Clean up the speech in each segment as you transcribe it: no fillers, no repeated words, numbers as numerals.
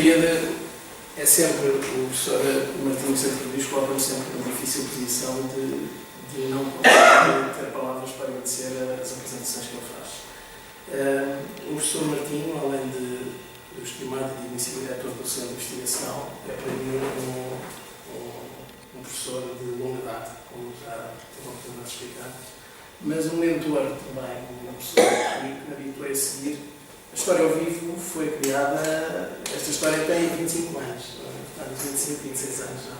É sempre, o professor Martinho Santos Rodrigues coloca-me sempre numa difícil posição de não conseguir ter palavras para agradecer as apresentações que ele faz. O professor Martinho, além de estimado e inicial diretor do Centro de Investigação, é para mim um professor de longa data, como já tive a oportunidade de explicar, mas um mentor também, uma pessoa que me habituei a seguir. A História ao Vivo foi criada, esta história tem 25 anos, portanto 25, 26 anos já.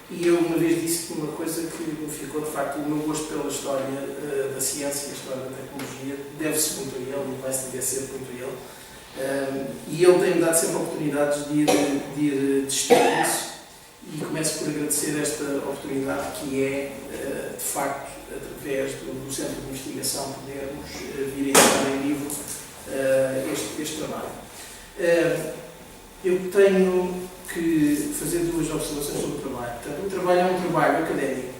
E eu uma vez disse uma coisa que me ficou, de facto, o meu gosto pela história da ciência e a história da tecnologia deve-se muito a ele e vai-se dever ser muito a ele. E ele tem-me dado sempre oportunidades de ir testar isso e começo por agradecer esta oportunidade que é, de facto, através do Centro de Investigação, podermos vir a editar em livro este trabalho. Eu tenho que fazer duas observações sobre o trabalho. Portanto, o trabalho é um trabalho académico.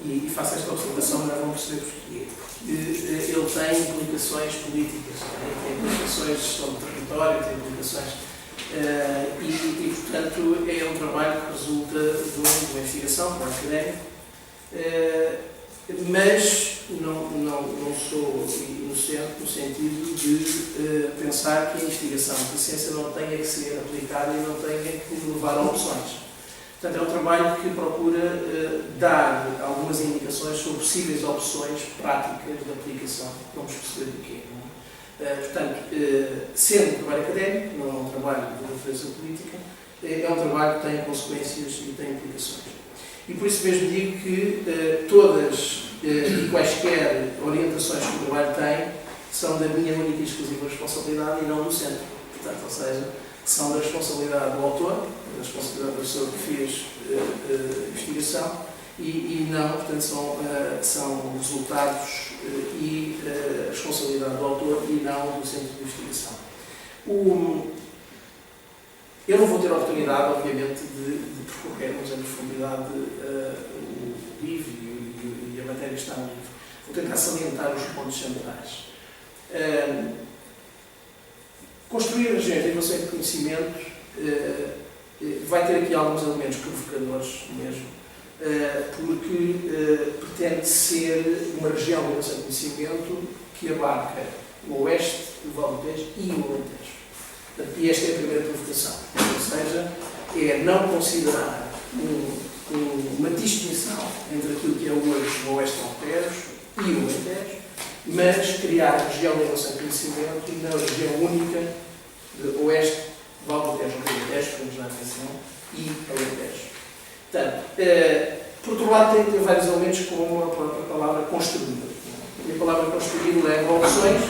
E faço esta observação, mas vão perceber porquê. Porque ele tem implicações políticas, tem implicações de gestão do território, tem implicações. E, portanto, é um trabalho que resulta de uma investigação, um académico, mas não sou inocente no sentido de pensar que a investigação da ciência não tenha que ser aplicada e não tenha que levar a opções. Portanto, é um trabalho que procura dar algumas indicações sobre possíveis opções práticas de aplicação. Vamos perceber do quê. Portanto, sendo um trabalho académico, não é um trabalho de referência política, é um trabalho que tem consequências e tem implicações. E por isso mesmo digo que todas e quaisquer orientações que o trabalho tem são da minha única e exclusiva responsabilidade e não do centro. Portanto, ou seja, são da responsabilidade do autor, da responsabilidade da pessoa que fez investigação e não, portanto, são resultados e a responsabilidade do autor e não do centro de investigação. Eu não vou ter a oportunidade, obviamente, de percorrermos em profundidade o livro e a matéria que está no livro. Vou tentar salientar os pontos centrais. Construir a região de inovação e de conhecimento vai ter aqui alguns elementos provocadores mesmo, porque pretende ser uma região de inovação e de conhecimento que abarca o Oeste, o Vale do Tejo e o Alentejo. E esta é a primeira provocação, ou seja, é não considerar uma distinção entre aquilo que é hoje o Oeste Altejo e o Alentejo, mas criar a região de inovação e conhecimento e não a região única de Oeste, Vale do Tejo, Alentejo, como já mencionou, e Alentejo. Portanto, por outro lado, tem vários elementos como a própria palavra construída. E a palavra construída leva a opções.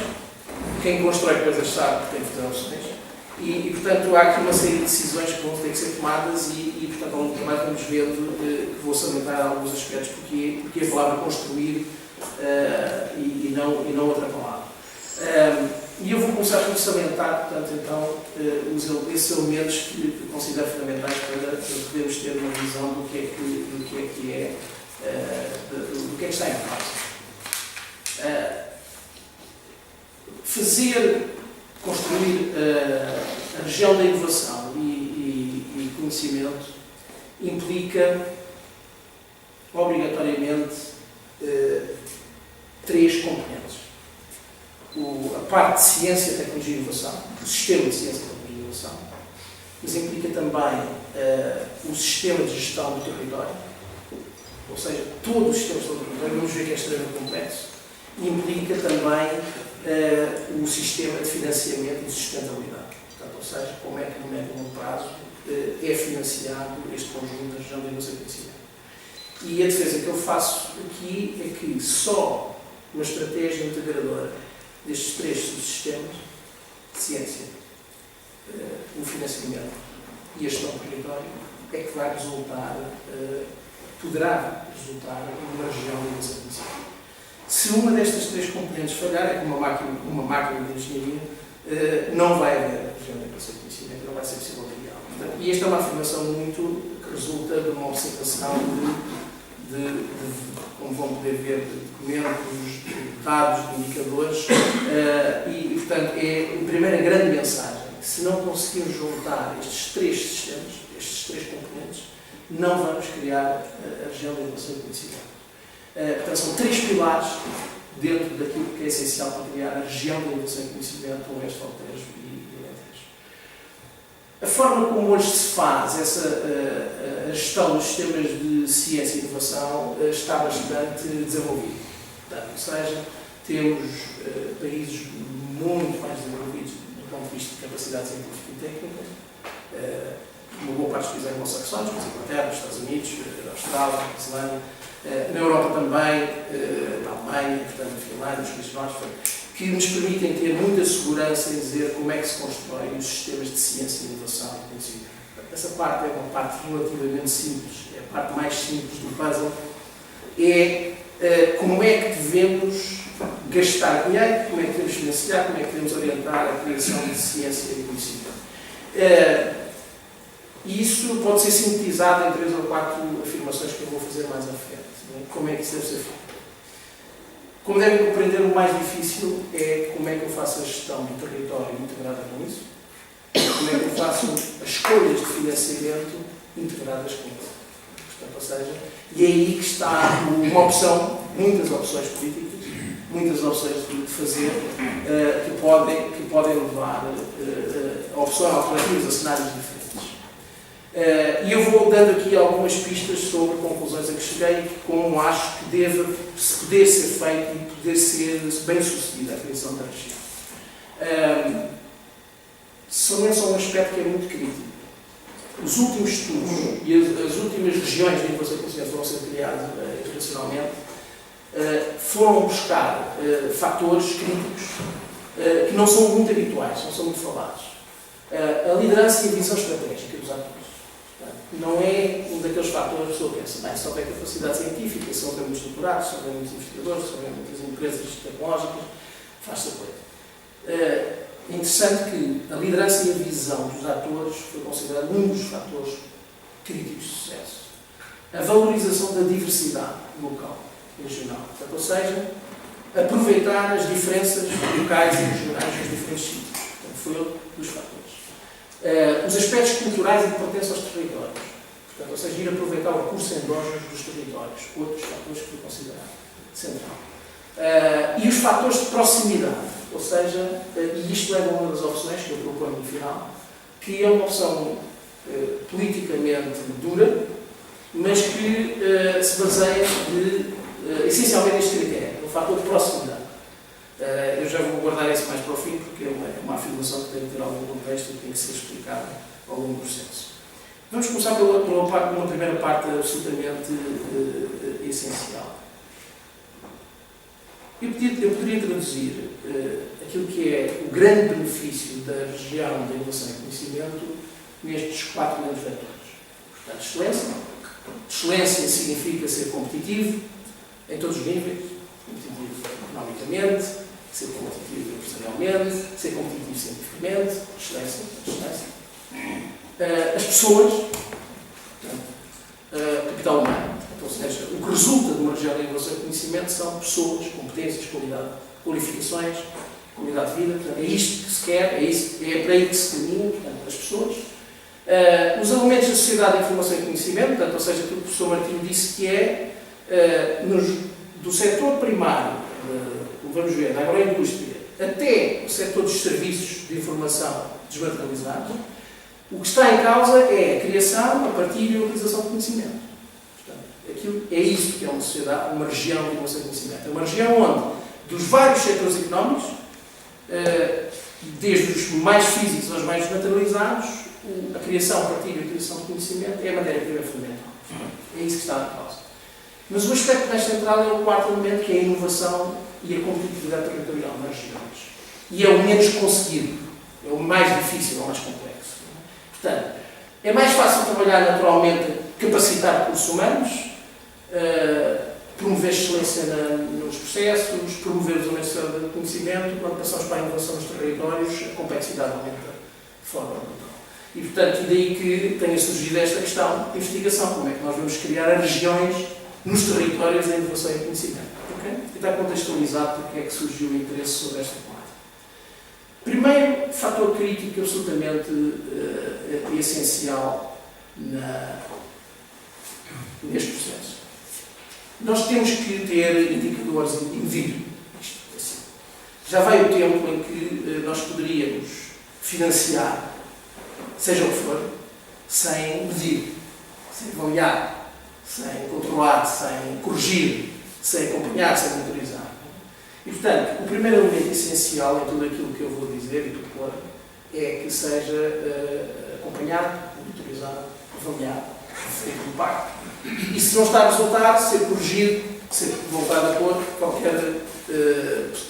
Quem constrói coisas sabe que tem que ter opções. E, portanto, há aqui uma série de decisões que vão ter que ser tomadas e portanto, ao longo do trabalho vamos vendo que vou salientar alguns aspectos porque a palavra construir e não outra palavra. E eu vou começar por salientar, portanto, então, esses elementos que considero fundamentais para podermos ter uma visão do que é que está em causa. Construir a região da inovação e conhecimento implica, obrigatoriamente, três componentes. A parte de ciência, tecnologia e inovação, o sistema de ciência, tecnologia e inovação, mas implica também o sistema de gestão do território, ou seja, todo o sistema de gestão do território, vamos ver que é extremamente complexo, e implica também o sistema de financiamento e sustentabilidade. Portanto, ou seja, como é que no médio e longo prazo é financiado este conjunto da região de inovação e conhecimento. E a defesa que eu faço aqui é que só uma estratégia integradora destes três subsistemas, ciência, o financiamento e a gestão do território, é que vai poderá resultar numa região de inovação e conhecimento. Se uma destas três componentes falhar, é como uma máquina de engenharia, não vai haver região de inovação e conhecimento, não vai ser possível criá-la. E esta é uma afirmação muito que resulta de uma observação como vão poder ver, de documentos, de dados, de indicadores, e, portanto, é a primeira grande mensagem. Se não conseguirmos juntar estes três sistemas, estes três componentes, não vamos criar a região da inovação e conhecimento. Portanto, são três pilares dentro daquilo que é essencial para criar a região da inovação e conhecimento, o Oeste, Alentejo e Alentejo. A forma como hoje se faz a gestão dos sistemas de ciência e inovação está bastante desenvolvida. Portanto, ou seja, temos países muito mais desenvolvidos do ponto de vista de capacidade científica e técnica. Uma boa parte dos países anglo-saxónicos, como a Inglaterra, os Estados Unidos, a Austrália, a Nova Zelândia, na Europa também, na Alemanha, portanto, na Finlândia, nos países nórdicos, que nos permitem ter muita segurança em dizer como é que se constroem os sistemas de ciência, inovação e conhecimento. Essa parte é uma parte relativamente simples, é a parte mais simples do puzzle, é como é que devemos gastar dinheiro, como é que devemos financiar, como é que devemos orientar a criação de ciência e conhecimento. E isso pode ser sintetizado em 3 ou 4 afirmações que eu vou fazer mais à frente. Como é que isso deve ser feito? Como devem compreender, o mais difícil é como é que eu faço a gestão do território integrada com isso, como é que eu faço as escolhas de financiamento integradas com isso. Portanto, ou seja, e é aí que está uma opção, muitas opções políticas, muitas opções de fazer, que podem levar a opções alternativas a cenários diferentes. E eu vou dando aqui algumas pistas sobre conclusões a que cheguei e como acho que deve poder ser feito e poder ser bem sucedida a criação da região. Saliento um aspecto que é muito crítico. Os últimos estudos e as últimas regiões de inovação e conhecimento foram ser criadas internacionalmente foram buscar fatores críticos que não são muito habituais, não são muito falados. A liderança e a visão estratégica dos atores. Não é um daqueles fatores que a pessoa pensa, bem, só tem capacidade científica, se houver muitos doutorados, se houver muitos investigadores, se houver muitas empresas tecnológicas, faz-se a coisa. É interessante que a liderança e a visão dos atores foi considerado um dos fatores críticos de sucesso. A valorização da diversidade local e regional. Portanto, ou seja, aproveitar as diferenças locais e regionais nos diferentes sítios. Portanto, foi outro dos fatores. Os aspectos culturais e de pertença aos territórios. Portanto, ou seja, ir aproveitar o recurso endógeno dos territórios. Outros fatores que foi considerado central. E os fatores de proximidade. Ou seja, e isto leva a uma das opções que eu proponho no final, que é uma opção politicamente dura, mas que se baseia essencialmente neste critério, o fator de proximidade. Eu já vou guardar isso mais para o fim, porque é uma afirmação que tem que ter algum contexto e tem que ser explicada ao longo do processo. Vamos começar pela uma primeira parte absolutamente essencial. Eu poderia traduzir aquilo que é o grande benefício da região da inovação e conhecimento nestes 4 grandes vetores. Portanto, excelência. Excelência significa ser competitivo em todos os níveis. Competitivo economicamente, ser competitivo empresarialmente, ser competitivo cientificamente, excelência. As pessoas, capital humano, ou seja, o que resulta de uma região de inovação e conhecimento são pessoas, competências, qualidade, qualificações, qualidade de vida. Portanto, é isto que se quer, é para aí que se caminha, portanto, as pessoas. Os elementos da sociedade de informação e conhecimento, portanto, ou seja, aquilo que o professor Martinho disse que é do setor primário, vamos ver, da agroindústria, até o setor dos serviços de informação desmaterializados, o que está em causa é a criação, a partilha e a utilização de conhecimento. Portanto, é isso que é uma sociedade, uma região de inovação e conhecimento. É uma região onde, dos vários setores económicos, desde os mais físicos aos mais desmaterializados, a criação, a partilha e a utilização de conhecimento é a matéria-prima fundamental. É isso que está em causa. Mas o aspecto mais central é o quarto elemento, que é a inovação e a competitividade territorial nas regiões. E é o menos conseguido, é o mais difícil, é o mais complexo. Portanto, é mais fácil trabalhar naturalmente, capacitar recursos humanos, promover excelência nos processos, promover os aumentos de conhecimento. Quando passamos para a inovação nos territórios, a complexidade aumenta de forma brutal. E, portanto, daí que tenha surgido esta questão de investigação. Como é que nós vamos criar as regiões nos territórios da inovação e conhecimento. Okay? E está contextualizado porque é que surgiu o interesse sobre esta temática. Primeiro fator crítico absolutamente essencial neste processo. Nós temos que ter indicadores in vitro. Assim. Já vai o tempo em que nós poderíamos financiar, seja o que for, sem medir, sem avaliar, sem controlar, sem corrigir, sem acompanhar, sem monitorizar. E, portanto, o primeiro elemento essencial em tudo aquilo que eu vou dizer e propor é que seja acompanhado, monitorizado, avaliado, feito impacto. E se não está a resultar, ser corrigido, ser voltado a pôr, qualquer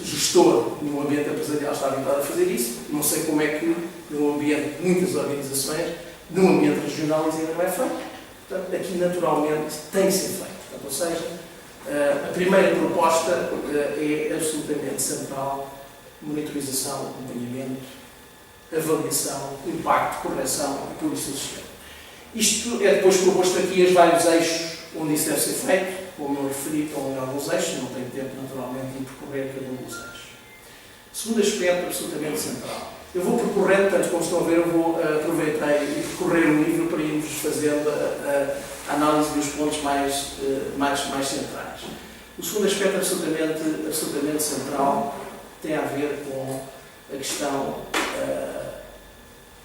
gestor num ambiente empresarial está habituado a fazer isso. Não sei como é que, num ambiente de muitas organizações, num ambiente regional, isso ainda não é feito. Portanto, aqui, naturalmente, tem que ser feito. Portanto, ou seja, a primeira proposta é absolutamente central: monitorização, acompanhamento, avaliação, impacto, correção e tudo isso existente. Isto é depois proposto aqui as vários eixos onde isso deve ser feito, como eu referi, estão em alguns eixos, não tenho tempo naturalmente de percorrer cada um dos eixos. Segundo aspecto absolutamente central. Eu vou percorrendo, portanto, como estão a ver, eu vou aproveitar e percorrer o livro para irmos fazendo a análise dos pontos mais centrais. O segundo aspecto absolutamente central tem a ver com a questão,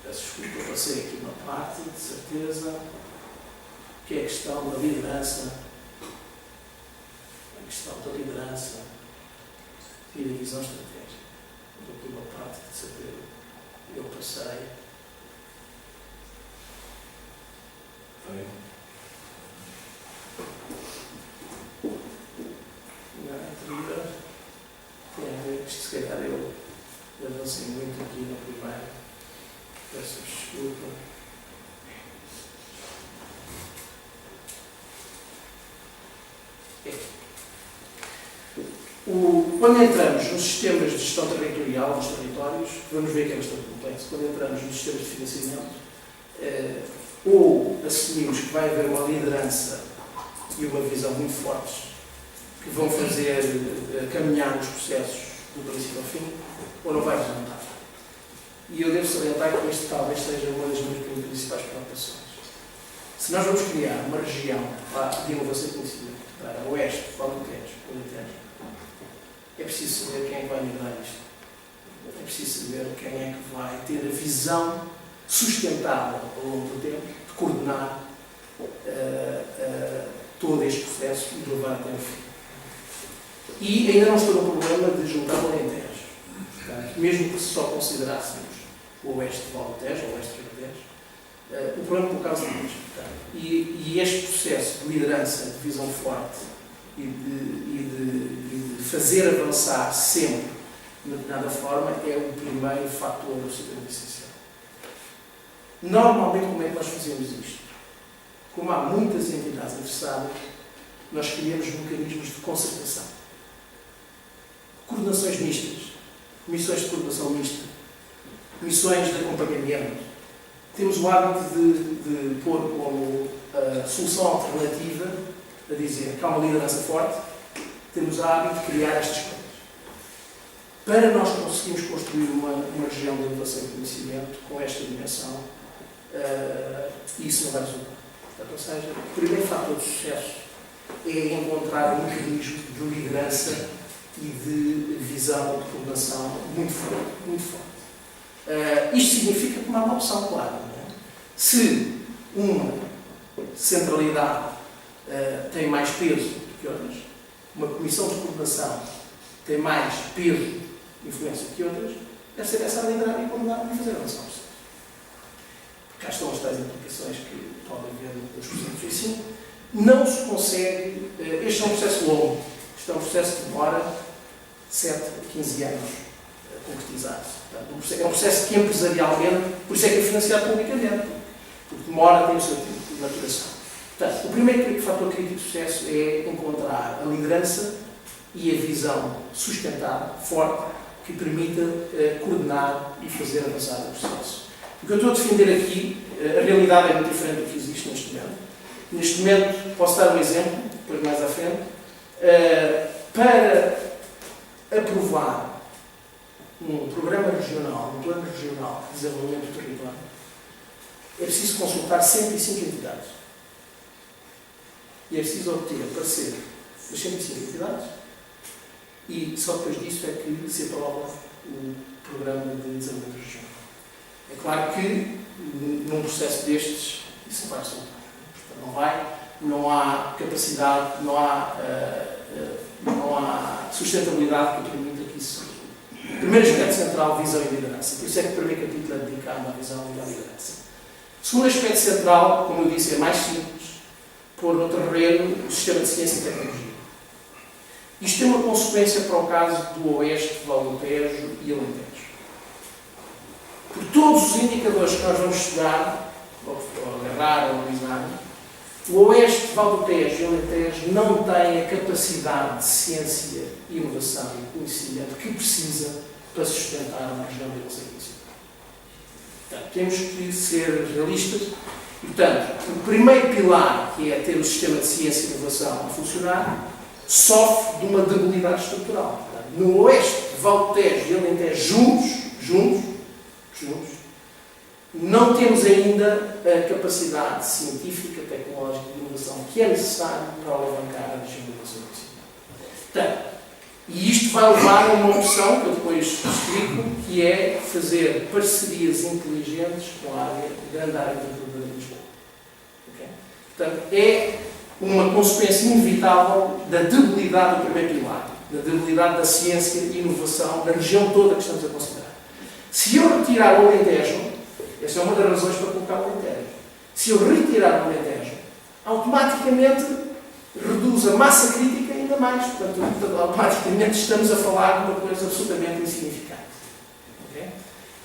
peço desculpa, eu passei aqui uma parte, de certeza, que é a questão da liderança, e da visão estratégica. Aqui uma parte que de certeza eu passei. Na anterior, tem a ver, isto se calhar eu avancei muito aqui no primeiro. Peço desculpa. Quando entramos nos sistemas de gestão territorial dos territórios, vamos ver que é bastante complexo. Quando entramos nos sistemas de financiamento, ou assumimos que vai haver uma liderança e uma visão muito fortes que vão fazer caminhar os processos do princípio ao fim, ou não vai resultar. E eu devo salientar que este talvez seja uma das minhas principais preocupações. Se nós vamos criar uma região de inovação e conhecimento, para Oeste, Alentejo, é preciso saber quem vai liderar isto. É preciso saber quem é que vai ter a visão sustentável ao longo do tempo de coordenar todo este processo e de levar até o fim. E ainda não estou no problema de juntar o Alentejo. Portanto, mesmo que só considerássemos o Oeste do Alentejo, o Oeste do Alentejo, o problema colocar-se nisto. E este processo de liderança, de visão forte e de fazer avançar sempre de uma determinada forma é o primeiro fator absolutamente essencial. Normalmente, como é que nós fazemos isto? Como há muitas entidades interessadas, nós criamos mecanismos de concertação. Coordenações mistas, comissões de coordenação mista, comissões de acompanhamento. Temos o hábito de pôr como solução alternativa a dizer que há uma liderança forte, temos o hábito de criar estas coisas. Para nós conseguirmos construir uma região de inovação e conhecimento com esta dimensão, isso não vai resultar. Portanto, ou seja, o primeiro fator de sucesso é encontrar um mecanismo de liderança e de visão de coordenação muito forte. Muito forte. Isto significa que não há uma opção clara. Não é? Se uma centralidade tem mais peso do que outras, uma comissão de coordenação tem mais peso e influência que outras, deve ser essa a liderar e coordenar e fazer avançar o processo. Cá estão as tais implicações que podem haver nos processos. E assim, não se consegue. Este é um processo longo. Este é um processo que demora 7 a 15 anos a concretizar-se. É um processo que empresarialmente, por isso é que é financiado publicamente, porque demora, tem o seu tempo de maturação. Portanto, o primeiro fator crítico de sucesso é encontrar a liderança e a visão sustentada, forte, que permita coordenar e fazer avançar o processo. O que eu estou a defender aqui, a realidade é muito diferente do que existe neste momento. Neste momento, posso dar um exemplo, depois mais à frente, para aprovar um programa regional, um plano regional de desenvolvimento do território, é preciso consultar 105 entidades. E é preciso obter parecer das 105 entidades e só depois disso é que se aprova o programa de desenvolvimento regional. É claro que num processo destes isso vai resultar. Não há capacidade, não há sustentabilidade que permita que isso seja. O primeiro aspecto central, visão e liderança. Por isso é que o primeiro capítulo é dedicado à visão e à liderança. O segundo aspecto central, como eu disse, é mais simples, pôr no terreno o sistema de ciência e tecnologia. Isto tem uma consequência para o caso do Oeste, do Alentejo e Alentejo. Por todos os indicadores que nós vamos estudar, ou agarrar, ou analisar, o Oeste, Val do Tejo e Alentejo não têm a capacidade de ciência, inovação e conhecimento que precisa para sustentar uma região de excelência. Portanto, temos que ser realistas e, portanto, o primeiro pilar, que é ter o sistema de ciência e inovação a funcionar, sofre de uma debilidade estrutural. Portanto, no Oeste, Val do Tejo e Alentejo juntos, não temos ainda a capacidade científica, tecnológica e de inovação que é necessária para alavancar a região de inovação. Portanto, e isto vai levar a uma opção que eu depois explico, que é fazer parcerias inteligentes com a área, grande área de Lisboa. Okay? Portanto, é uma consequência inevitável da debilidade do primeiro pilar, da debilidade da ciência e inovação da região toda que estamos a considerar. Se eu retirar o Alentejo, essa é uma das razões para colocar o Alentejo. Se eu retirar o Alentejo, automaticamente reduz a massa crítica ainda mais. Portanto, automaticamente estamos a falar de uma coisa absolutamente insignificante. Okay?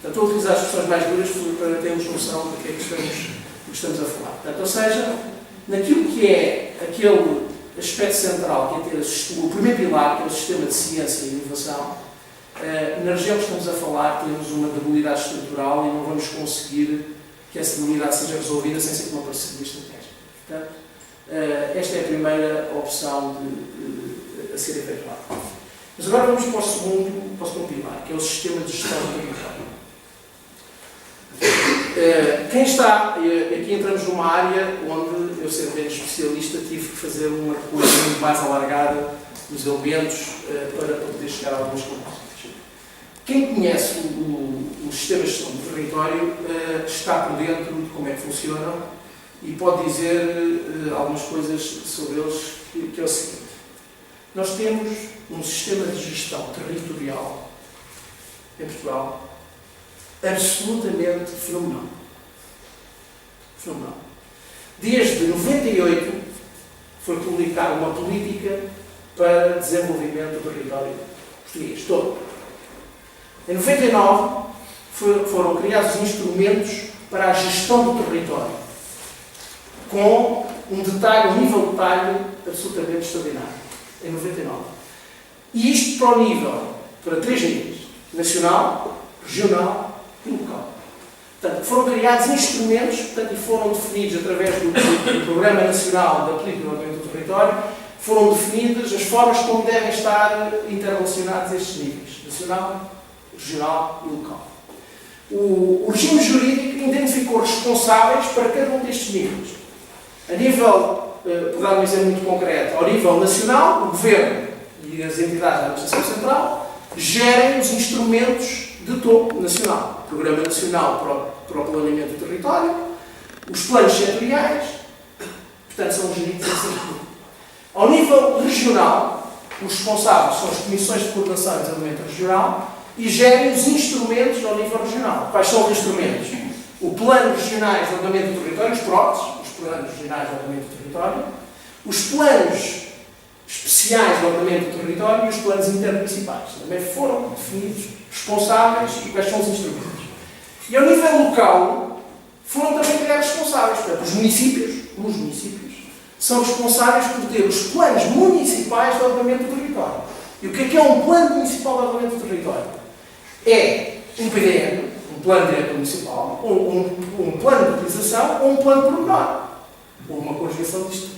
Portanto, estou a utilizar as expressões mais duras para termos noção do que é que estamos a falar. Portanto, ou seja, naquilo que é aquele aspecto central, que é ter o primeiro pilar, que é o sistema de ciência e inovação, na região que estamos a falar temos uma debilidade estrutural e não vamos conseguir que essa debilidade seja resolvida sem ser com uma parceria estratégica. Portanto, esta é a primeira opção a ser efetuada. Mas agora vamos para o segundo pilar, que é o sistema de gestão do território. Quem está, aqui entramos numa área onde eu, sendo menos especialista, tive que fazer uma coisa muito mais alargada dos elementos para poder chegar a algumas conclusões. Quem conhece o sistema de gestão do território está por dentro de como é que funcionam e pode dizer algumas coisas sobre eles, que é o seguinte. Nós temos um sistema de gestão territorial em Portugal absolutamente fenomenal. Fenomenal. Desde 98 foi publicada uma política para desenvolvimento do território português todo. Em 99 foram criados instrumentos para a gestão do território, com um nível de detalhe absolutamente extraordinário. Em 99. E isto para três níveis: nacional, regional e local. Portanto, foram criados instrumentos, portanto, e foram definidos através do Programa Nacional da Política de Desenvolvimento do Território, foram definidas as formas como devem estar interrelacionados estes níveis: nacional, regional e local. O regime jurídico identificou responsáveis para cada um destes níveis. A nível, por dar um exemplo muito concreto, ao nível nacional, o Governo e as entidades da Administração Central gerem os instrumentos de topo nacional. O Programa Nacional para o Planeamento do Território, os planos setoriais, portanto, são geridos assim. Ao nível regional, os responsáveis são as Comissões de Coordenação e Desenvolvimento Regional e gerem os instrumentos ao nível regional. Quais são os instrumentos? O Plano Regionais de Ordenamento do Território, os PROTs, os Planos Regionais de Ordenamento do Território, os Planos Especiais de Ordenamento do Território e os Planos Intermunicipais. Também foram definidos responsáveis e quais são os instrumentos. E ao nível local, foram também criados responsáveis. Portanto, os municípios são responsáveis por ter os planos municipais de ordenamento do território. E o que é um plano municipal de ordenamento do território? É um PDM, um plano diretor municipal, um plano de utilização ou um plano pormenor. Houve uma conjugação disto.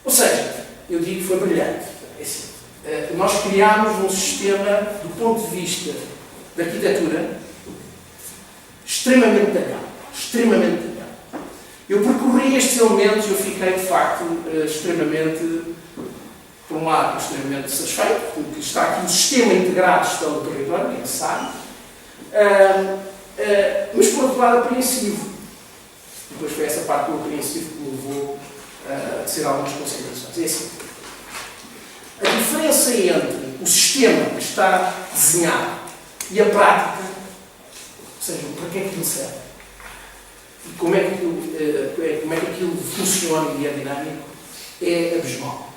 Ou seja, eu digo que foi brilhante. É assim, nós criámos um sistema, do ponto de vista da arquitetura, extremamente detalhado. Extremamente detalhado. Eu percorri estes elementos e eu fiquei, de facto, extremamente, por um lado, extremamente satisfeito, porque está aqui um sistema integrado de gestão do território, que é necessário, mas, por outro lado, apreensivo. Depois foi essa parte do apreensivo que me levou a tecer algumas considerações. É assim. A diferença entre o sistema que está desenhado e a prática, ou seja, para que é que aquilo serve, e como é que aquilo funciona e é dinâmico, é abismal.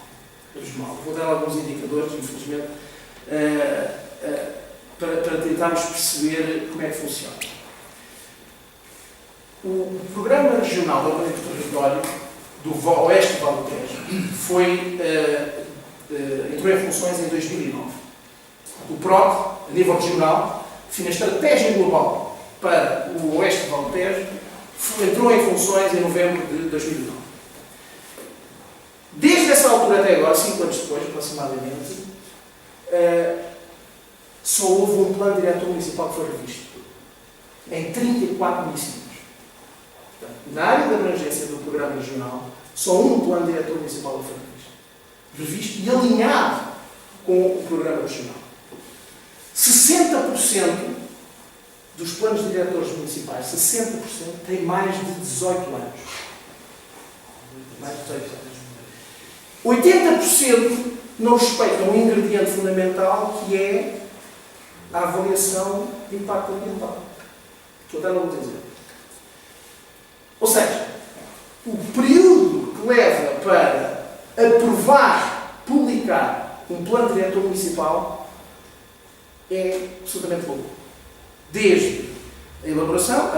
Abismal. Vou dar alguns indicadores, infelizmente, para tentarmos perceber como é que funciona. O Programa Regional de Ordenamento do Território do Oeste do Vale do Tejo entrou em funções em 2009. O PROD, a nível regional, define a estratégia global para o Oeste do Vale do Tejo, entrou em funções em novembro de 2009. Desde essa altura até agora, 5 anos depois, aproximadamente, só houve um plano diretor municipal que foi revisto. Em 34 municípios. Portanto, na área de abrangência do Programa Regional, só um plano diretor municipal foi revisto e alinhado com o Programa Regional. 60% dos planos diretores municipais, 60%, têm mais de 18 anos. Mais de 18 anos. 80% não respeitam um ingrediente fundamental, que é a avaliação de impacto ambiental. Estou a dar um exemplo. Ou seja, o período que leva para aprovar, publicar um plano diretor municipal é absolutamente longo. Desde a elaboração,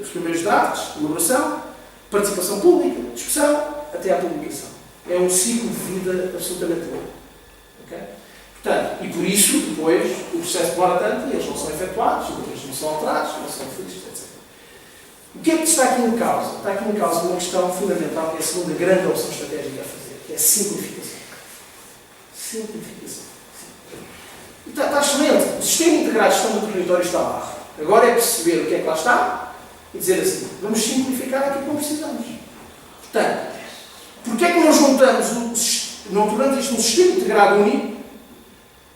os primeiros dados, elaboração, participação pública, discussão, até à publicação. É um ciclo de vida absolutamente longo. Okay? Portanto, e por isso, depois, o processo demora tanto e eles não são efetuados, depois não são alterados, não são feitos, etc. O que é que está aqui em causa? Está aqui em causa uma questão fundamental, que é a segunda grande opção estratégica a fazer, que é a simplificação. Simplificação. E está excelente. O sistema integrado de gestão do território está lá. Agora é perceber o que é que lá está e dizer assim, vamos simplificar aquilo que não precisamos. Portanto, porque é que nós não tornamos isto um sistema integrado único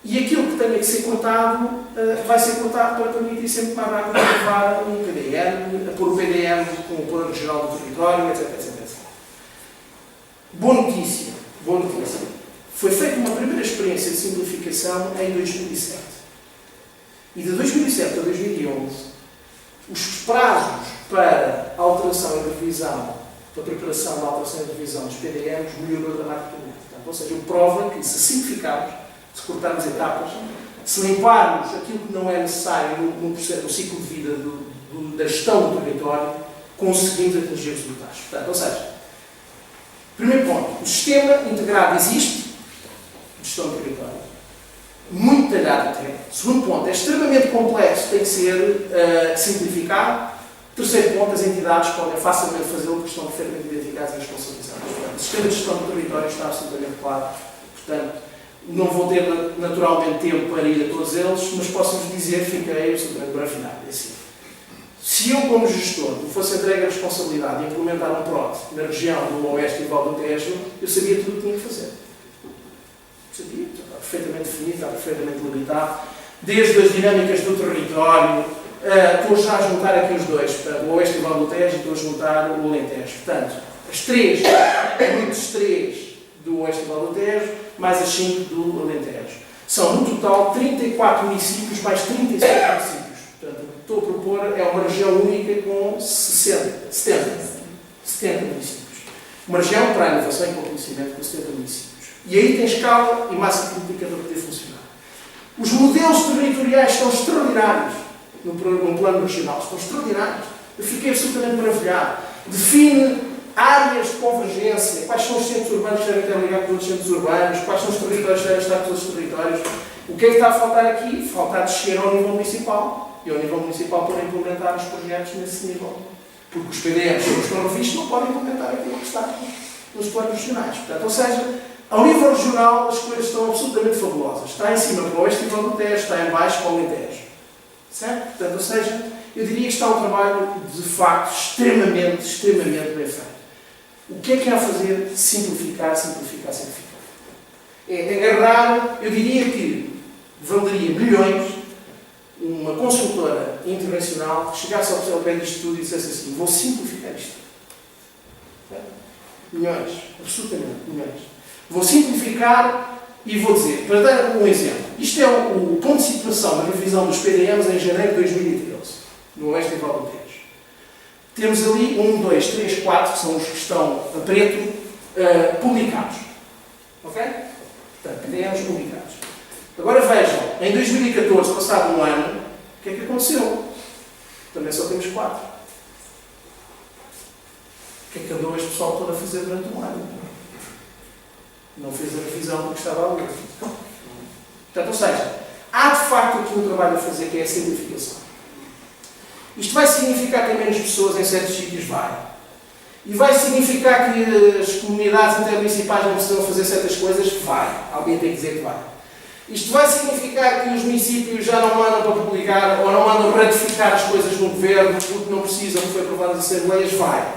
e aquilo que tenha que ser contado vai ser contado para permitir sempre mais rápido levar um PDM, a pôr o PDM com o Plano Regional do Território, etc, etc, etc. Boa notícia. Boa notícia. Foi feita uma primeira experiência de simplificação em 2007. E de 2007 a 2011, os prazos para alteração e revisão, para preparação da alteração e revisão dos PDMs, melhorou dramaticamente. Portanto, ou seja, prova que se simplificarmos, se cortarmos etapas, se limparmos aquilo que não é necessário no ciclo de vida da gestão do território, conseguimos atingir os resultados. Portanto, ou seja, primeiro ponto, o sistema integrado existe, de gestão do território, muito detalhado até. Segundo ponto, é extremamente complexo, tem que ser simplificado. Terceiro ponto, as entidades podem facilmente fazê-lo porque estão perfeitamente identificadas e responsabilizadas. Portanto, o sistema de gestão do território está absolutamente claro. Portanto, não vou ter naturalmente tempo para ir a todos eles, mas posso-vos dizer, fiquei absolutamente brafinado. É assim. Se eu, como gestor, me fosse entregue a responsabilidade de implementar um PROD na região do Oeste e Vale do Tejo, eu sabia tudo o que tinha que fazer. Sabia, está perfeitamente definido, está perfeitamente limitado, desde as dinâmicas do território. Estou já a juntar aqui os dois, portanto, o Oeste e o Vale do Tejo, e estou a juntar o Alentejo. Portanto, as três do Oeste e Vale do Tejo, mais as 5 do Alentejo. São, no total, 34 municípios, mais 35 municípios. Portanto, o que estou a propor é uma região única com 70 municípios. Uma região para a inovação e para o conhecimento com 70 municípios. E aí tem escala e massa multiplicadora para poder funcionar. Os modelos territoriais estão extraordinários no plano regional, estão extraordinários. Eu fiquei absolutamente maravilhado. Define áreas de convergência, quais são os centros urbanos que devem estar ligados com os centros urbanos, quais são os territórios que devem estar com os territórios. O que é que está a faltar aqui? Falta descer ao nível municipal. E ao nível municipal para implementar os projetos nesse nível Porque os PDMs, se os foram revistos, não podem implementar aquilo que está nos planos regionais. Portanto, ou seja, ao nível regional, as coisas estão absolutamente fabulosas. Está em cima para o oeste e para o Alentejo, está em baixo para o Alentejo. Certo? Portanto, ou seja, eu diria que está um trabalho, de facto, extremamente bem feito. O que é a fazer? Simplificar, simplificar, simplificar. É raro, eu diria que valeria milhões uma consultora internacional que chegasse ao pé disto tudo e dissesse assim: vou simplificar isto. Milhões, absolutamente milhões. Vou simplificar e vou dizer, para dar um exemplo, isto é o ponto de situação da revisão dos PDMs em janeiro de 2013, no Oeste e Alentejo. Temos ali 1, 2, 3, 4, que são os que estão a preto, publicados. Ok? Portanto, PDMs publicados. Agora vejam, em 2014, passado um ano, o que é que aconteceu? Também só temos 4. O que é que andou este pessoal todo a fazer durante um ano? Não fez a revisão do que estava ali. Portanto, ou seja, há de facto aqui um trabalho a fazer que é a simplificação. Isto vai significar ter menos pessoas em certos sítios? Vai. E vai significar que as comunidades intermunicipais não precisam fazer certas coisas? Vai. Alguém tem que dizer que vai. Isto vai significar que os municípios já não mandam para publicar ou não mandam ratificar as coisas no governo porque não precisam, que foi aprovado nas assembleias? Vai.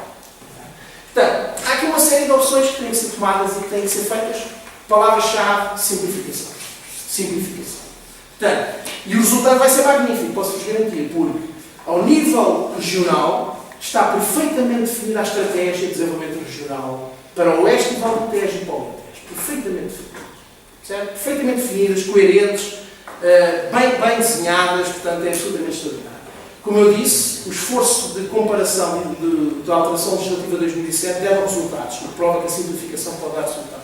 Portanto, há aqui uma série de opções que têm que ser tomadas e que têm que ser feitas. Palavra-chave: simplificação. Simplificação. Portanto, e o resultado vai ser magnífico, posso-vos garantir, porque ao nível regional está perfeitamente definida a estratégia de desenvolvimento regional para o Oeste e para o Alentejo e para o Alentejo. Perfeitamente definidas. Certo? Perfeitamente definidas, coerentes, bem desenhadas, portanto é absolutamente extraordinário. Como eu disse, o esforço de comparação da alteração legislativa de 2007 deram resultados, o que prova que a simplificação pode dar resultado.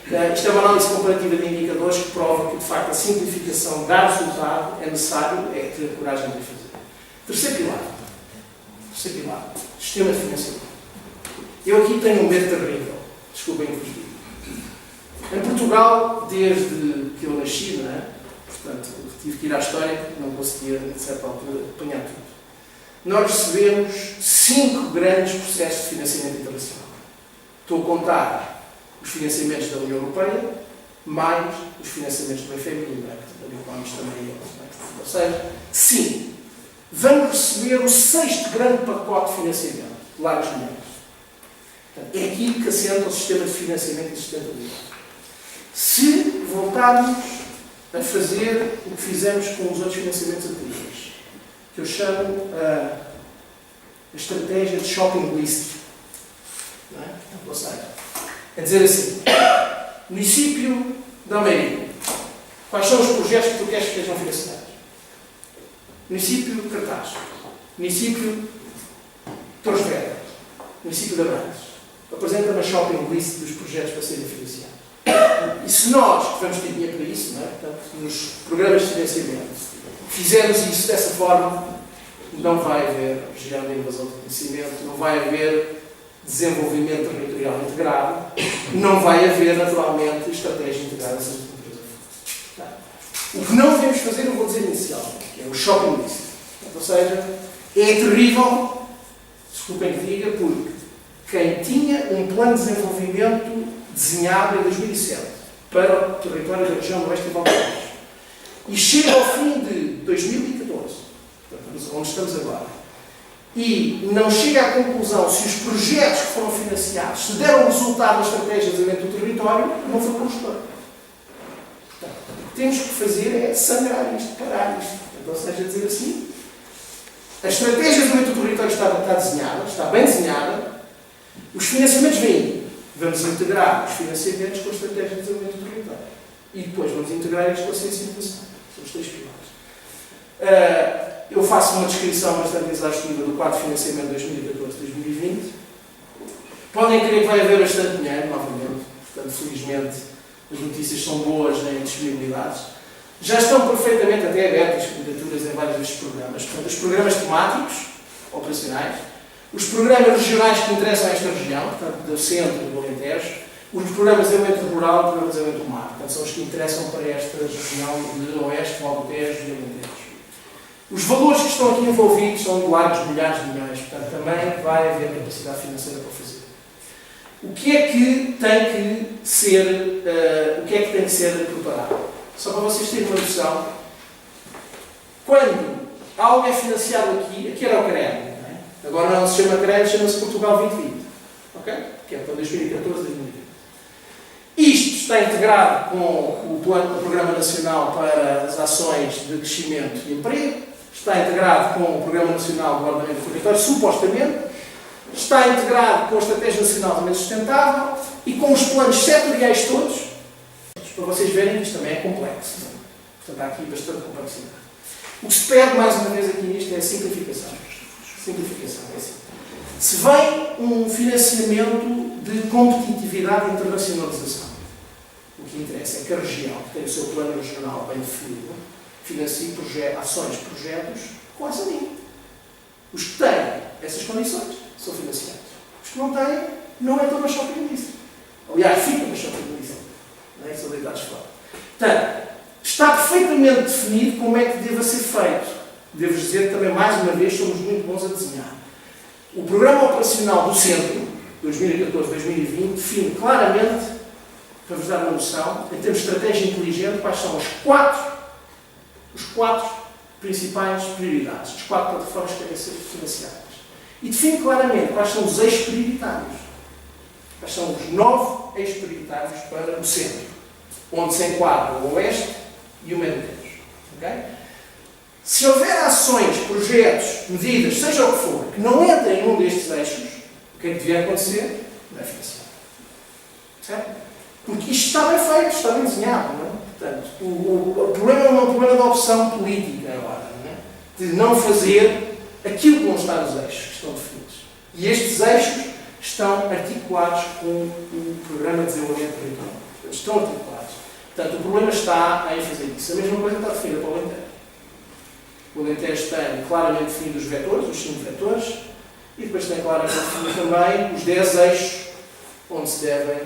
Okay? Isto é uma análise comparativa de indicadores que prova que, de facto, a simplificação dá resultado, é necessário, é ter coragem de fazer. Terceiro pilar, sistema de financiamento. Eu aqui tenho um medo terrível, desculpem que vos digo. Em Portugal, desde que eu nasci, não é? Portanto, tive que ir à história, não conseguia, de certa altura, apanhar tudo. Nós recebemos 5 grandes processos de financiamento internacional. Estou a contar os financiamentos da União Europeia, mais os financiamentos do FMI, que habituamos também eles. Ou seja, 5. Vamos receber o 6º grande pacote de financiamento, lá nos milhões. É aqui que assenta o sistema de financiamento e de sustentabilidade. Se voltarmos a fazer o que fizemos com os outros financiamentos anteriores, que eu chamo a estratégia de shopping list. Não é? Ou seja, é dizer assim: município de Almeirim, quais são os projetos que tu queres que estejam financiados? Município de Cartaz, município de Torres Vedras, município de Abrantes. Apresenta-me a shopping list dos projetos para serem financiados. E se nós, que vamos ter dinheiro para isso, não é? Portanto, nos programas de financiamento, fizermos isso dessa forma, não vai haver região de invasão de conhecimento, não vai haver desenvolvimento territorial integrado, não vai haver, naturalmente, estratégia integrada das empresas. O que não devemos fazer, eu vou dizer inicialmente, que é o shopping list. Ou seja, é terrível, desculpem que diga, porque quem tinha um plano de desenvolvimento desenhado em 2007 para o território da região do Oeste e Alentejo e chega ao fim de 2014, onde estamos agora, e não chega à conclusão se os projetos que foram financiados se deram resultado na estratégia de desenvolvimento do território, não foi com gestor. Portanto, o que temos que fazer é sangrar isto, parar isto. Então, ou seja, dizer assim, a estratégia de desenvolvimento do território está desenhada, está bem desenhada, os financiamentos vêm. Vamos integrar os financiamentos com a estratégia de desenvolvimento do território. E depois vamos integrar isto com a sensibilização. São os 3 pilares. Eu faço uma descrição bastante exaustiva do quadro de financiamento 2014-2020. Podem crer que vai haver bastante dinheiro, novamente. Portanto, felizmente, as notícias são boas em disponibilidades. Já estão perfeitamente até abertas candidaturas em vários destes programas. Portanto, os programas temáticos, operacionais, os programas regionais que interessam a esta região, portanto, do centro e do Alentejo, os programas de desenvolvimento rural e os programas de desenvolvimento do mar, portanto, são os que interessam para esta região de Oeste, Alentejo e Alentejo. Os valores que estão aqui envolvidos são de largos milhares de milhões, portanto também vai haver capacidade financeira para fazer. O que é que tem que ser, preparado? Só para vocês terem uma noção, quando algo é financiado aqui era o CREM, não é? Agora não se chama CREM, chama-se Portugal 2020, ok? Que é para 2014, 2020. Isto está integrado com o Programa Nacional para as Ações de Crescimento e Emprego, está integrado com o Programa Nacional do Ordenamento do Território, supostamente, está integrado com a Estratégia Nacional de Desenvolvimento Sustentável e com os planos setoriais todos, para vocês verem que isto também é complexo. Portanto, há aqui bastante complexidade. O que se pede, mais uma vez, aqui nisto é a simplificação. Simplificação, é assim. Se vem um financiamento de competitividade e internacionalização, o que interessa é que a região, que tem o seu plano regional bem definido, financie ações, projetos com essa linha. Os que têm essas condições são financiados. Os que não têm, não é tão uma shopping list. Aliás, fica uma shopping list. Não é? São deitados fora. Portanto, está perfeitamente definido como é que deva ser feito. Devo dizer que também, mais uma vez, somos muito bons a desenhar. O Programa Operacional do Centro, 2014-2020, define claramente, para vos dar uma noção, em termos de estratégia inteligente, quais são os quatro principais prioridades, as 4 plataformas que devem ser financiadas. E define claramente quais são os eixos prioritários. Quais são os 9 eixos prioritários para o centro, onde se enquadra o Oeste e o Mediterrâneo. Okay? Se houver ações, projetos, medidas, seja o que for, que não entrem em um destes eixos, o que é que devia acontecer? Não é financiado. Certo? Porque isto está bem feito, está bem desenhado. Não é? Portanto, o problema é um problema de opção política agora, não é? De não fazer aquilo que não está nos eixos que estão definidos. E estes eixos estão articulados com o Programa de Desenvolvimento Territorial. Estão articulados. Portanto, o problema está em fazer isso. A mesma coisa está definida para o Alentejo. O Alentejo tem claramente definidos os vetores, os 5 vetores, e depois tem claramente definido também os 10 eixos onde se devem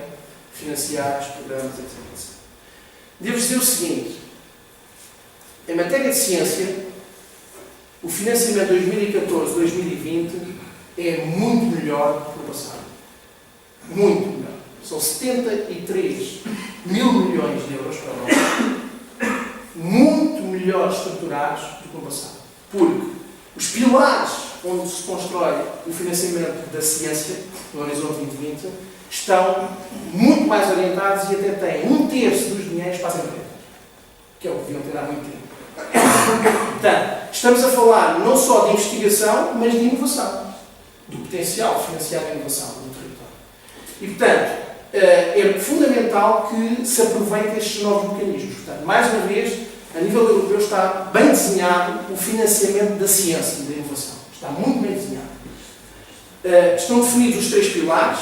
financiar os programas de atividade. Devo dizer o seguinte: em matéria de ciência, o financiamento de 2014-2020 é muito melhor que o passado. Muito melhor. São 73 mil milhões de euros para nós. Muito melhor estruturados do que o passado. Porque os pilares onde se constrói o financiamento da ciência, no Horizonte 2020, estão muito mais orientados e até têm 1/3 dos dinheiros para as empresas. Que é o que deviam ter há muito tempo. Portanto, estamos a falar não só de investigação, mas de inovação. Do potencial financiado de inovação no território. E, portanto, é fundamental que se aproveite estes novos mecanismos. Portanto, mais uma vez, a nível europeu está bem desenhado o financiamento da ciência e da inovação. Está muito bem desenhado. Estão definidos os 3 pilares.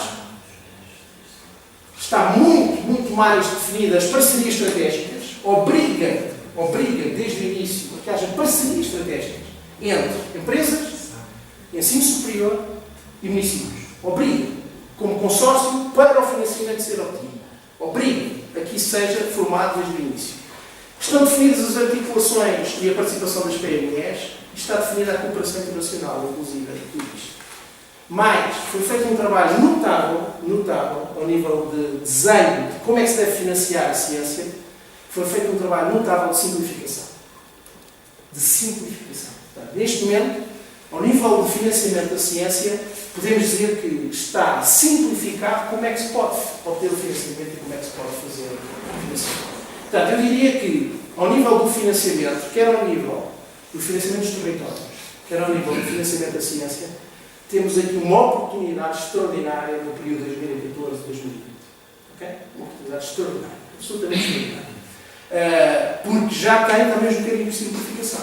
Está muito mais definidas as parcerias estratégicas. Obriga desde o início a que haja parcerias estratégicas entre empresas, ensino superior e municípios. Obriga, como consórcio, para o financiamento ser obtido. Obriga a que isso seja formado desde o início. Estão definidas as articulações e a participação das PMEs e está definida a cooperação internacional, inclusive, tudo isto. Mas foi feito um trabalho notável, ao nível de desenho de como é que se deve financiar a ciência. Foi feito um trabalho notável de simplificação. Portanto, neste momento, ao nível de financiamento da ciência, podemos dizer que está simplificado como é que se pode obter o financiamento e como é que se pode fazer o financiamento. Portanto, eu diria que, ao nível do financiamento, quer ao nível do financiamento dos territórios, quer ao nível do financiamento da ciência, temos aqui uma oportunidade extraordinária no período 2014-2020. Ok? Uma oportunidade extraordinária, absolutamente extraordinária. Porque já tem também os mecanismos de simplificação,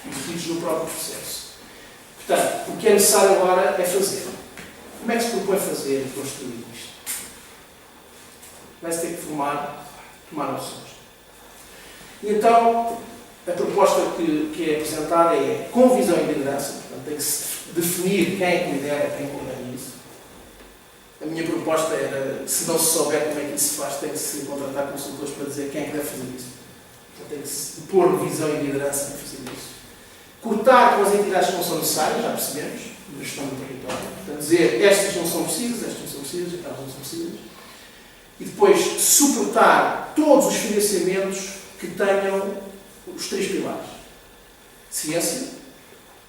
incluídos no próprio processo. Portanto, o que é necessário agora é fazer. Como é que se propõe fazer e construir isto? Vai-se ter que tomar opções. E então, a proposta que é apresentada é com visão e liderança. Portanto, tem que se definir quem é que lidera, quem coordena isso. A minha proposta era, se não se souber como é que isso se faz, tem que se contratar consultores para dizer quem é que deve fazer isso. Portanto, tem que se pôr visão e liderança para fazer isso. Cortar com as entidades que não são necessárias, já percebemos, na gestão do território. Portanto, dizer estas não são precisas, estas não são precisas, aquelas não são precisas. E depois suportar todos os financiamentos que tenham os 3 pilares. Ciência,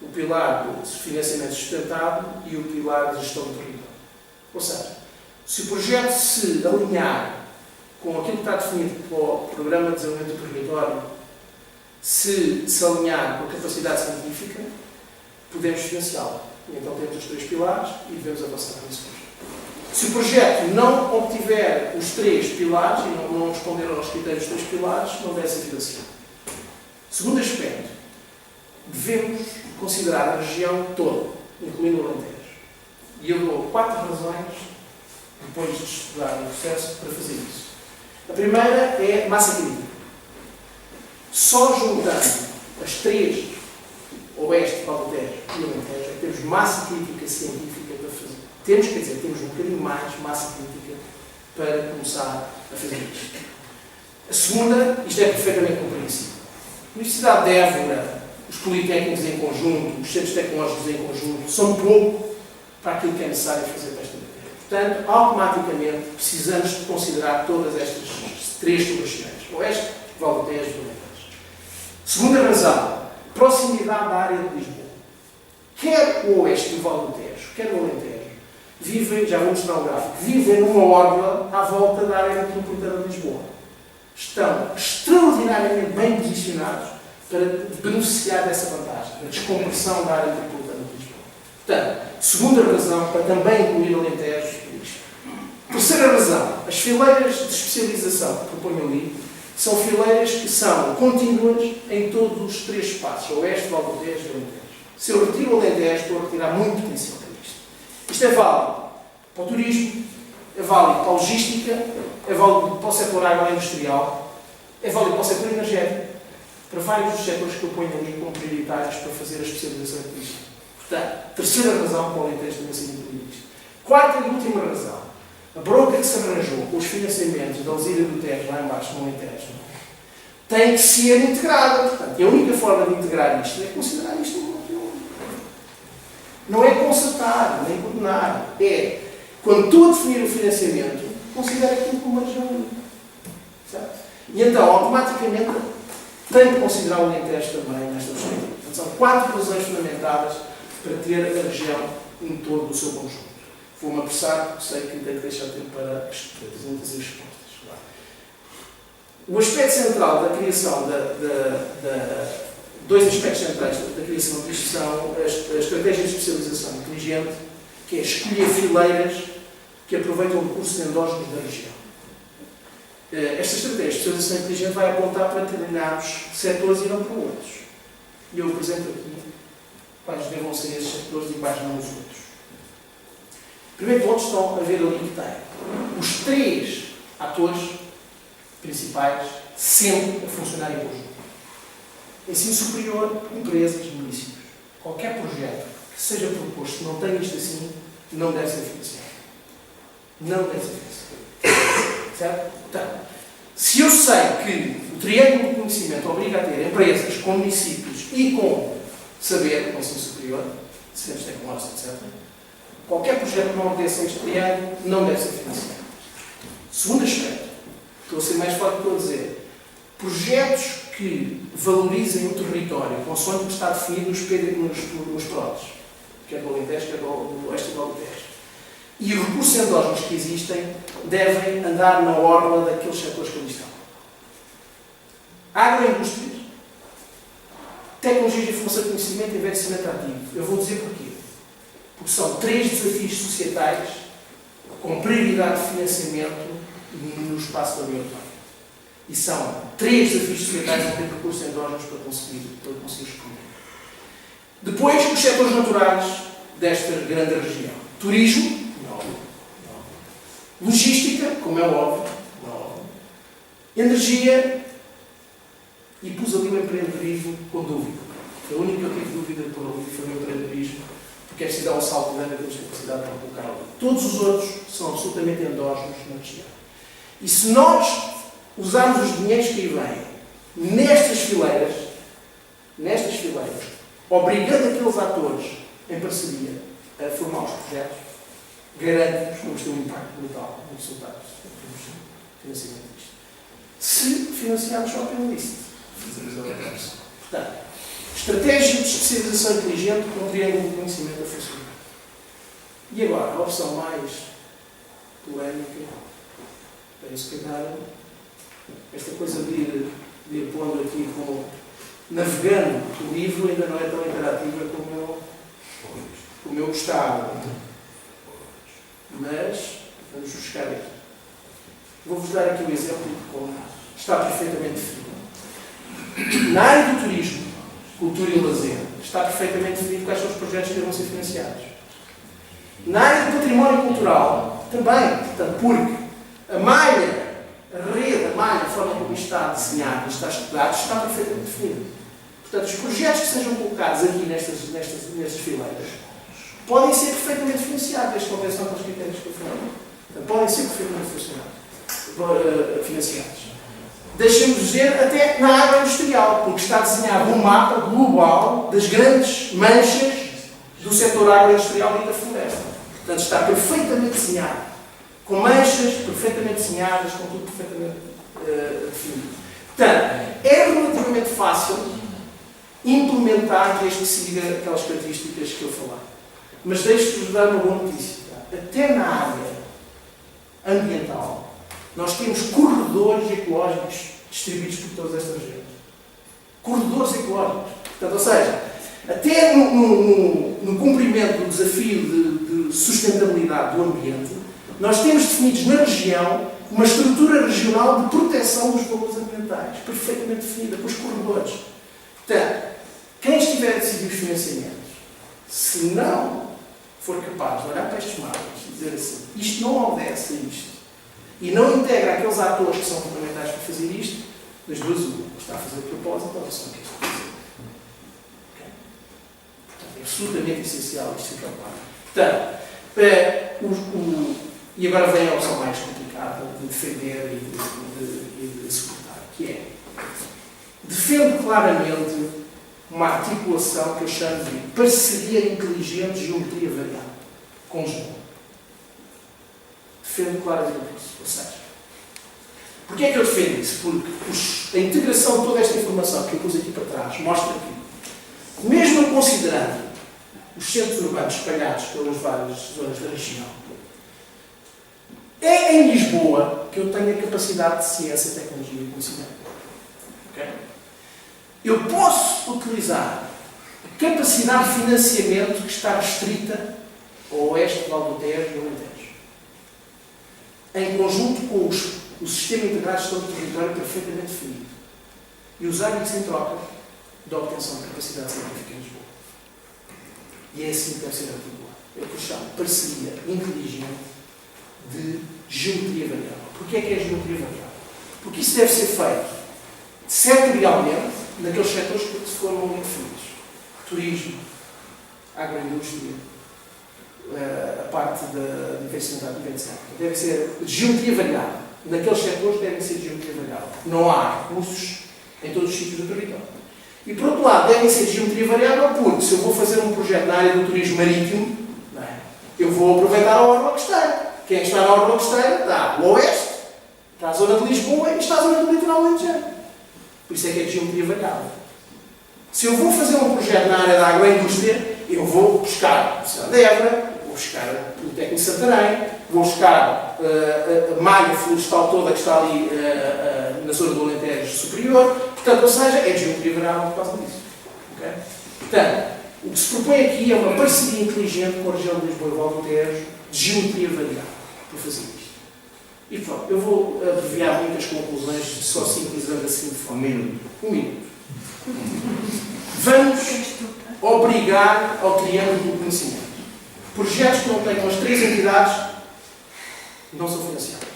o pilar do financiamento sustentável e o pilar de gestão do território. Ou seja, se o projeto se alinhar com aquilo que está definido pelo Programa de Desenvolvimento do Território, se alinhar com a capacidade científica, podemos financiá-lo. E então temos os 3 pilares e devemos avançar nesse projeto. Se o projeto não obtiver os 3 pilares e não responder aos critérios dos 3 pilares, não deve ser financiado. Segundo aspecto, devemos considerar a região toda, incluindo o Alentejo. E eu dou 4 razões, depois de estudar o processo, para fazer isso. A primeira é massa crítica. Só juntando as 3, Oeste, Valdetejo e Alentejo, é que temos massa crítica científica para fazer. Temos um bocadinho mais massa crítica para começar a fazer isto. A segunda, isto é perfeitamente compreensível. A Universidade de Évora, os politécnicos em conjunto, os centros tecnológicos em conjunto, são pouco para aquilo que é necessário fazer para esta matéria. Portanto, automaticamente, precisamos de considerar todas estas 3 subregiões. Oeste, Valdetejo e Alentejo. Segunda razão, proximidade da área de Lisboa. Quer o Oeste do Valdetejo, quer o Alentejo, vivem, já vou mostrar o gráfico, vivem numa orla à volta da área metropolitana de Lisboa. Estão extraordinariamente bem posicionados para beneficiar dessa vantagem, da descompressão da área metropolitana de Lisboa. Portanto, segunda razão para também incluir o Alentejo nisto. Terceira razão, as fileiras de especialização que proponho ali são fileiras que são contínuas em todos os 3 espaços, Oeste, Valdetejo e Alentejo. Se eu retiro o Alentejo, estou a retirar muito potencial para isto. Isto é válido para o turismo, é válido para a logística, é válido para o setor agroindustrial, é válido para o setor energético, para vários dos setores que eu ponho ali como prioritários para fazer a especialização em turismo. Portanto, terceira razão para o Alentejo também ser incluído isto. Quarta e última razão. A bronca que se arranjou com os financiamentos da Alzira do Tejo, lá embaixo, no Alentejo, tem que ser integrada. Portanto, e a única forma de integrar isto é considerar isto um bloco. Não é consertar, nem coordenar. É, quando tu definir o financiamento, considera aquilo como uma região única. Certo? E então, automaticamente, tem que considerar o Alentejo também nesta perspectiva. Portanto, são 4 razões fundamentadas para ter a região em todo o seu conjunto. Vou-me apressar, porque sei que tenho que deixar tempo para as perguntas e respostas. O aspecto central da criação dois aspectos centrais da criação disto são a estratégia de especialização inteligente, que é escolher fileiras que aproveitam o recurso endógenos da região. Esta estratégia de especialização inteligente vai apontar para determinados setores e não para outros. E eu apresento aqui quais devam ser esses setores e quais não os outros. Primeiro ponto, estão a ver ali que tem os 3 atores principais sempre a funcionar em conjunto. Ensino superior, empresas, municípios. Qualquer projeto que seja proposto que não tenha isto assim, não deve ser financiado. Não deve ser financiado. Certo? Então, se eu sei que o triângulo de conhecimento obriga a ter empresas com municípios e com saber, com ensino superior, centros tecnológicos, etc., qualquer projeto que não obedece a este triângulo não deve ser financiado. Segundo aspecto, estou a ser mais forte que estou a dizer, projetos que valorizem o território, consoante o que está definido nos PRODs, quer do Alentejo, quer do Oeste e do Alentejo. E os recursos endógenos que existem devem andar na orla daqueles setores que ali estão. Agroindústrias, tecnologias de informação e conhecimento e envelhecimento ativo. Eu vou dizer porquê. Porque são 3 desafios societais com prioridade de financiamento no espaço da União Europeia. E são 3 desafios societais que têm recursos endógenos para conseguir responder. Depois, os setores naturais desta grande região. Turismo, não. Logística, como é óbvio, não. Energia, e pus ali o empreendedorismo com dúvida. A única que eu tive dúvida por ali foi o empreendedorismo, porque é preciso dar um salto grande, temos capacidade para colocar ali. Todos os outros são absolutamente endógenos na região. E se nós usarmos os dinheiros que aí vêm nestas fileiras, obrigando aqueles atores em parceria a formar os projetos, garante-nos que vamos ter um impacto brutal nos resultados do financiamento disto. Se financiarmos só pelo lícito, fazemos a reversa. Portanto, estratégia de especialização inteligente com um triângulo de conhecimento a funcionar. E agora, a opção mais polémica, bem, se calhar, esta coisa de ir pondo aqui como navegando, o livro ainda não é tão interativo como eu gostava. Mas, vamos buscar aqui. Vou-vos dar aqui o exemplo de como está perfeitamente definido. Na área do turismo, cultura e lazer, está perfeitamente definido quais são os projetos que vão ser financiados. Na área do património cultural, também, portanto, porque a malha, a rede, a malha, a forma como isto está desenhado, está estudado, está perfeitamente definido. Portanto, os projetos que sejam colocados aqui nestas fileiras podem ser perfeitamente financiados, desde que convenção com os critérios que eu falei. Podem ser perfeitamente financiados. Deixem-me dizer, até na área industrial, porque está desenhado um mapa global das grandes manchas do setor agroindustrial e da floresta. Portanto, está perfeitamente desenhado, com manchas perfeitamente desenhadas, com tudo perfeitamente definido. Portanto, é relativamente fácil implementar desde que se diga aquelas características que eu falei. Mas deixe-vos dar uma boa notícia. Até na área ambiental, nós temos corredores ecológicos distribuídos por todas estas regiões. Corredores ecológicos. Portanto, ou seja, até no cumprimento do desafio de sustentabilidade do ambiente, nós temos definidos na região uma estrutura regional de proteção dos valores ambientais, perfeitamente definida, com os corredores. Portanto, quem estiver a decidir os financiamentos, se não for capaz de olhar para estes mapas e dizer assim, isto não obedece a isto, e não integra aqueles atores que são fundamentais para fazer isto, das duas uma, está a fazer o propósito, ou se não quer fazer. Okay? Portanto, é absolutamente essencial isto ficar claro. Portanto, e agora vem a opção mais complicada de defender e de suportar, que é, defendo claramente uma articulação que eu chamo de parceria inteligente de geometria variável, conjunto. Defendo claramente isso. Ou seja, porquê é que eu defendo isso? Porque a integração de toda esta informação que eu pus aqui para trás mostra que, mesmo considerando os centros urbanos espalhados pelas várias zonas da região, é em Lisboa que eu tenho a capacidade de ciência, tecnologia e conhecimento. Okay? Eu posso utilizar a capacidade de financiamento que está restrita ao oeste do Val do Tejo e ao Alentejo, em conjunto com o sistema integrado de gestão do território perfeitamente definido, e usar isso em troca da obtenção de capacidade científica em Lisboa. E é assim que deve ser articulado. É o que eu chamo de parceria inteligente de geometria variável. Porquê é que é geometria variável? Porque isso deve ser feito setorialmente naqueles setores que se foram muito definidos. Turismo, agroindústria, a parte da diversidade do centro. Deve ser de geometria variável. Naqueles setores devem ser de geometria variável. Não há recursos em todos os sítios do território. E, por outro lado, devem ser de geometria variável porque, se eu vou fazer um projeto na área do turismo marítimo, não é? Eu vou aproveitar a orla costeira. Quem está na orla costeira está o oeste, está a zona de Lisboa e está a zona do litoral alentejano. Por isso é que é de geometria variável. Se eu vou fazer um projeto na área da agroindústria, eu vou buscar a cidade de Évora, vou buscar o Politécnico de Santarém, vou buscar a malha florestal toda que está ali na zona do Alentejo Superior. Portanto, ou seja, é de geometria variável por causa disso. Okay? Portanto, o que se propõe aqui é uma parceria inteligente com a região de Lisboa e Val do Tejo de geometria variável para fazer isto. E pronto, eu vou abreviar muitas conclusões, só sintetizando assim de forma. Um minuto. Vamos obrigar ao triângulo do conhecimento. Projetos que não tenham as três entidades não são financiados.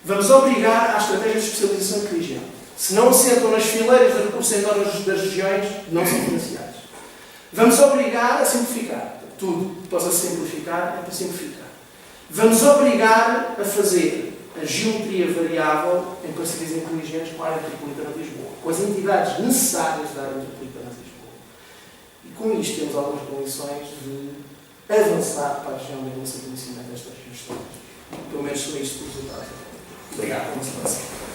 Vamos obrigar à estratégia de especialização inteligente. Se não assentam nas fileiras de recursos em zonas das regiões, não são financiados. Vamos obrigar a simplificar. Tudo que possa simplificar é para simplificar. Vamos obrigar a fazer a geometria variável em parcerias inteligentes com a área metropolitana de Lisboa, com as entidades necessárias da área metropolitana de Lisboa. E com isto temos algumas condições de avançar para a região da Bolsa de Conhecimento destas questões. Pelo menos são isto os resultados. Obrigado.